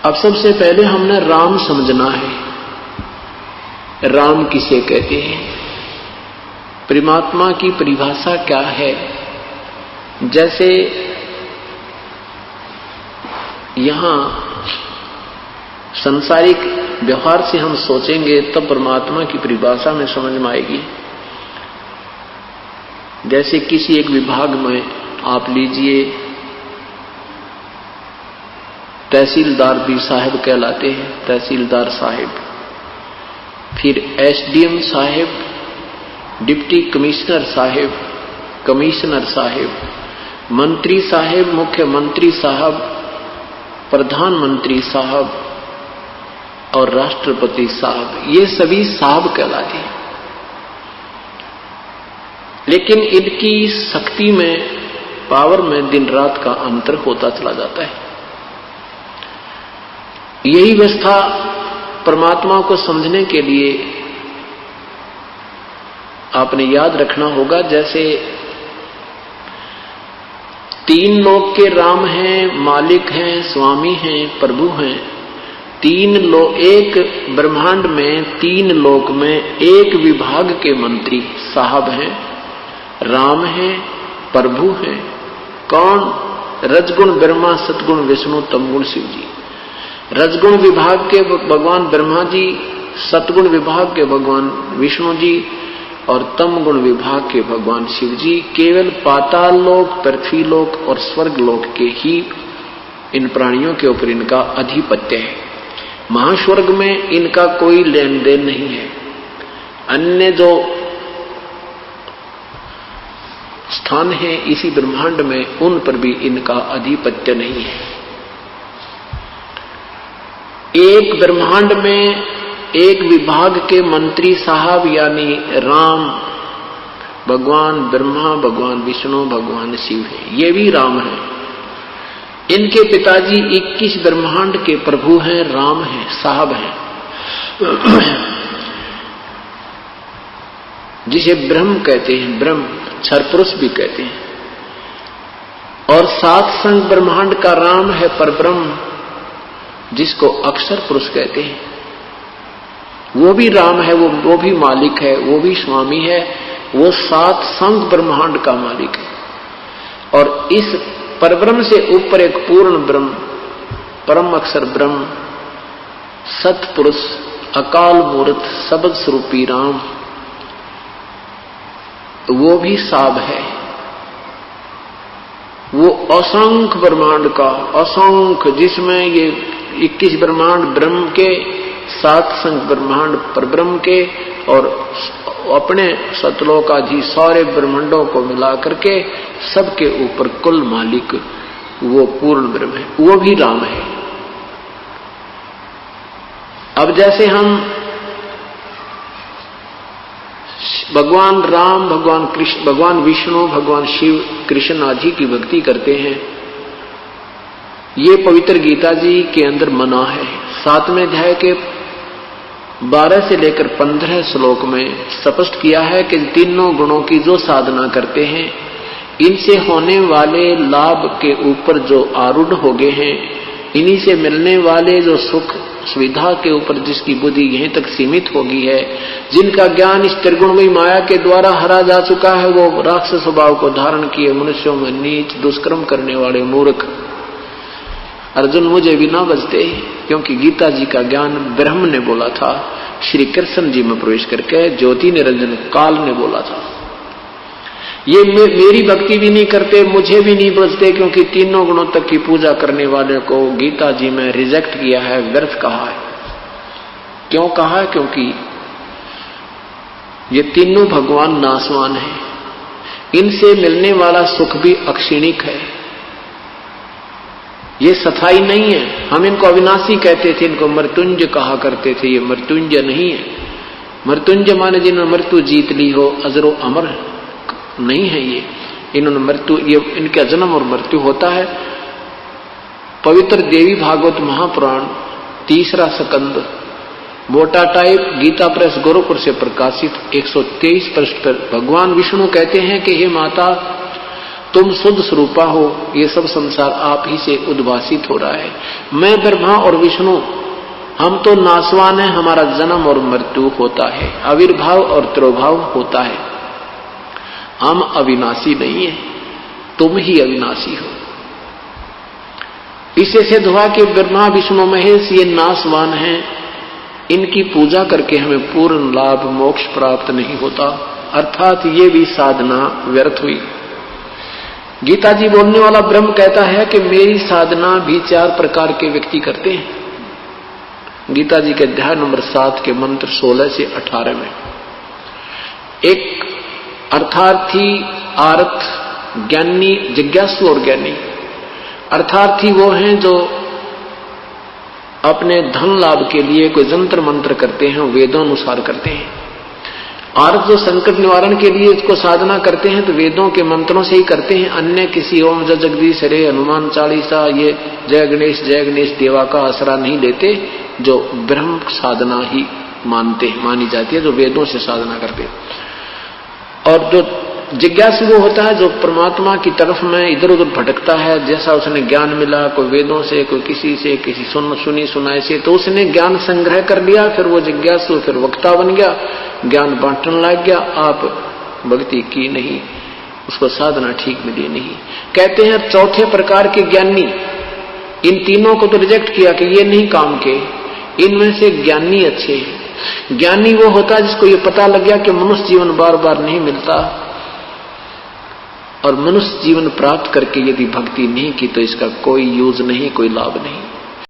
अब सबसे पहले हमने राम समझना है। राम किसे कहते हैं, परमात्मा की परिभाषा क्या है। जैसे यहां सांसारिक व्यवहार से हम सोचेंगे तब परमात्मा की परिभाषा में समझ में आएगी। जैसे किसी एक विभाग में आप लीजिए, तहसीलदार भी साहब कहलाते हैं, तहसीलदार साहब, फिर एसडीएम साहब, डिप्टी कमिश्नर साहब, कमिश्नर साहब, मंत्री साहब, मुख्यमंत्री साहब, प्रधानमंत्री साहब और राष्ट्रपति साहब, ये सभी साहब कहलाते हैं। लेकिन इनकी शक्ति में, पावर में दिन रात का अंतर होता चला जाता है। यही व्यवस्था परमात्मा को समझने के लिए आपने याद रखना होगा। जैसे तीन लोक के राम हैं, मालिक हैं, स्वामी हैं, प्रभु हैं। एक ब्रह्मांड में, तीन लोक में एक विभाग के मंत्री साहब हैं, राम हैं, प्रभु हैं। कौन? रजगुण ब्रह्मा, सतगुण विष्णु, तमगुण शिव जी। रजगुण विभाग के भगवान ब्रह्मा जी, सतगुण विभाग के भगवान विष्णु जी और तमगुण विभाग के भगवान शिव जी। केवल पाताल लोक, पृथ्वी लोक और स्वर्ग लोक के ही इन प्राणियों के ऊपर इनका अधिपत्य है। महास्वर्ग में इनका कोई लेन देन नहीं है। अन्य जो स्थान है इसी ब्रह्मांड में, उन पर भी इनका अधिपत्य नहीं है। एक ब्रह्मांड में एक विभाग के मंत्री साहब यानी राम, भगवान ब्रह्मा, भगवान विष्णु, भगवान शिव है। ये भी राम है। इनके पिताजी 21 ब्रह्मांड के प्रभु हैं, राम हैं, साहब हैं, जिसे ब्रह्म कहते हैं, ब्रह्म क्षर पुरुष भी कहते हैं। और सात संग ब्रह्मांड का राम है परब्रह्म, जिसको अक्षर पुरुष कहते हैं। वो भी राम है, वो भी मालिक है, वो भी स्वामी है, वो सात संग ब्रह्मांड का मालिक है। और इस परब्रह्म से ऊपर एक पूर्ण ब्रह्म, परम अक्षर ब्रह्म, सतपुरुष, अकाल मूर्त, शब्द स्वरूपी राम, वो भी साब है। वो असंख्य ब्रह्मांड का, असंख्य, जिसमें ये 21 ब्रह्मांड ब्रह्म के, 7 संग ब्रह्मांड परब्रह्म के और अपने सतलोकाधि सारे ब्रह्मांडों को मिला करके सबके ऊपर कुल मालिक वो पूर्ण ब्रह्म है, वो भी राम है। अब जैसे हम भगवान राम, भगवान कृष्ण, भगवान विष्णु, भगवान शिव, कृष्ण आदि की भक्ति करते हैं, ये पवित्र गीता जी के अंदर मना है। 7वें अध्याय के 12 से लेकर 15 श्लोक में स्पष्ट किया है कि तीनों गुणों की जो साधना करते हैं, इनसे होने वाले लाभ के ऊपर जो आरूढ़ हो गए हैं, इन्हीं से मिलने वाले जो सुख सुविधा के ऊपर जिसकी बुद्धि यहीं तक सीमित हो गई है, जिनका ज्ञान इस त्रिगुणमयी माया के द्वारा हरा जा चुका है, वो राक्षस स्वभाव को धारण किए मनुष्यों में नीच दुष्कर्म करने वाले मूर्ख अर्जुन मुझे भी ना बचते, क्योंकि गीता जी का ज्ञान ब्रह्म ने बोला था, श्री कृष्ण जी में प्रवेश करके ज्योति निरंजन काल ने बोला था। ये मेरी भक्ति भी नहीं करते, मुझे भी नहीं बचते, क्योंकि तीनों गुणों तक की पूजा करने वाले को गीता जी में रिजेक्ट किया है, व्यर्थ कहा है। क्यों कहा है? क्योंकि ये तीनों भगवान नाशवान है, इनसे मिलने वाला सुख भी अक्षीणिक है, ये स्थायी नहीं है। हम इनको अविनाशी कहते थे, इनको मृत्युंजय कहा करते थे, ये मृत्युंजय नहीं है। मृत्युंजय माने जिन्होंने मृत्यु जीत ली हो, अजरो अमर नहीं है ये। इन्होंने मृत्यु, ये इनका जन्म और मृत्यु होता है। पवित्र देवी भागवत महापुराण 3रा स्कंद मोटा टाइप गीता प्रेस गोरखपुर से प्रकाशित 123 पृष्ठ पर भगवान विष्णु कहते हैं कि हे माता, तुम शुद्ध स्वरूपा हो, ये सब संसार आप ही से उद्भासित हो रहा है। मैं ब्रह्मा और विष्णु, हम तो नाशवान है, हमारा जन्म और मृत्यु होता है, आविर्भाव और तिरोभाव होता है, हम अविनाशी नहीं है, तुम ही अविनाशी हो। इससे सिद्ध हुआ कि ब्रह्मा विष्णु महेश ये नाशवान हैं, इनकी पूजा करके हमें पूर्ण लाभ मोक्ष प्राप्त नहीं होता, अर्थात ये भी साधना व्यर्थ हुई। गीता जी बोलने वाला ब्रह्म कहता है कि मेरी साधना भी 4 प्रकार के व्यक्ति करते हैं। गीता जी के अध्याय नंबर 7 के मंत्र 16 से 18 में एक अर्थार्थी, आर्थ, ज्ञानी, जिज्ञासु और ज्ञानी। अर्थार्थी वो हैं जो अपने धन लाभ के लिए कोई जंत्र मंत्र करते हैं, वेदों अनुसार करते हैं। आर्थ जो संकट निवारण के लिए इसको साधना करते हैं तो वेदों के मंत्रों से ही करते हैं, अन्य किसी ओम जय जगदीश हरे, हनुमान चालीसा, ये जय गणेश देवा का आसरा नहीं लेते, जो ब्रह्म साधना ही मानी जाती है, जो वेदों से साधना करते हैं। और जो जिज्ञासु वो होता है जो परमात्मा की तरफ में इधर उधर भटकता है, जैसा उसने ज्ञान मिला, कोई वेदों से, कोई किसी से, किसी सुनी सुनाई से, तो उसने ज्ञान संग्रह कर लिया, फिर वो जिज्ञासु फिर वक्ता बन गया, ज्ञान बांटने लग गया, आप भक्ति की नहीं, उसको साधना ठीक मिली नहीं। कहते हैं चौथे प्रकार के ज्ञानी, इन तीनों को तो रिजेक्ट किया कि ये नहीं काम के, इनमें से ज्ञानी अच्छे हैं। ज्ञानी वो होता है जिसको ये पता लग गया कि मनुष्य जीवन बार बार नहीं मिलता, और मनुष्य जीवन प्राप्त करके यदि भक्ति नहीं की तो इसका कोई यूज नहीं, कोई लाभ नहीं।